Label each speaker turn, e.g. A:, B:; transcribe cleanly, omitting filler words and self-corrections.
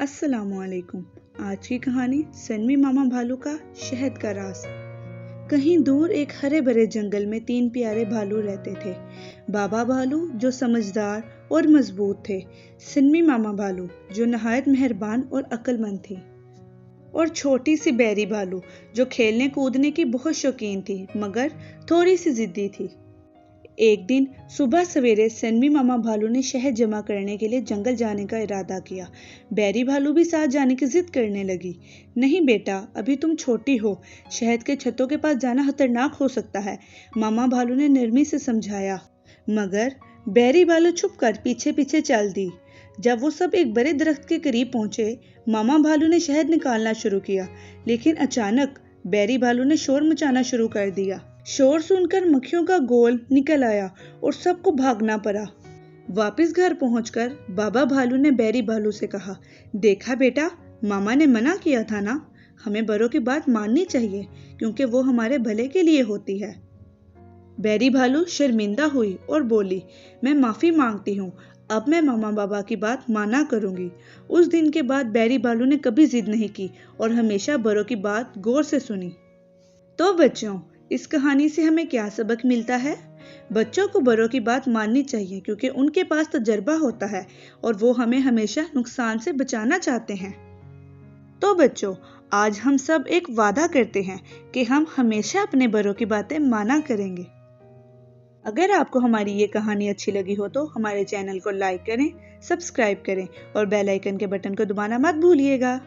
A: अस्सलाम वालेकुम। आज की कहानी सनमी मामा भालू का शहद का राज। कहीं दूर एक हरे भरे जंगल में 3 प्यारे भालू रहते थे। बाबा भालू जो समझदार और मजबूत थे, सनमी मामा भालू जो नहायत मेहरबान और अक्लमंद थी, और छोटी सी बैरी भालू जो खेलने कूदने की बहुत शौकीन थी मगर थोड़ी सी जिद्दी थी। एक दिन सुबह सवेरे सनमी मामा भालू ने शहद जमा करने के लिए जंगल जाने का इरादा किया। बैरी भालू भी साथ जाने की जिद करने लगी। नहीं बेटा, अभी तुम छोटी हो, शहद के छत्तों के पास जाना खतरनाक हो सकता है, मामा भालू ने नरमी से समझाया। मगर बैरी भालू छुप कर पीछे पीछे चल दी। जब वो सब एक बड़े दरख्त के करीब पहुंचे, मामा भालू ने शहद निकालना शुरू किया, लेकिन अचानक बैरी भालू ने शोर मचाना शुरू कर दिया। शोर सुनकर मक्खियों का गोल निकल आया और सबको भागना पड़ा। वापस घर पहुंचकर बाबा भालू ने बैरी भालू से कहा, देखा बेटा, मामा ने मना किया था ना, हमें बड़ों की बात माननी चाहिए क्योंकि वो हमारे भले के लिए होती है। बैरी भालू शर्मिंदा हुई और बोली, मैं माफी मांगती हूँ, अब मैं मामा बाबा की बात माना करूंगी। उस दिन के बाद बैरी भालू ने कभी जिद नहीं की और हमेशा बड़ों की बात गौर से सुनी। तो बच्चों, इस कहानी से हमें क्या सबक मिलता है? बच्चों को बड़ों की बात माननी चाहिए क्योंकि उनके पास तजर्बा होता है और वो हमें हमेशा नुकसान से बचाना चाहते हैं। तो बच्चों, आज हम सब एक वादा करते हैं कि हम हमेशा अपने बड़ों की बातें माना करेंगे। अगर आपको हमारी ये कहानी अच्छी लगी हो तो हमारे चैनल को लाइक करें, सब्सक्राइब करें और बेल आइकन के बटन को दबाना मत भूलिएगा।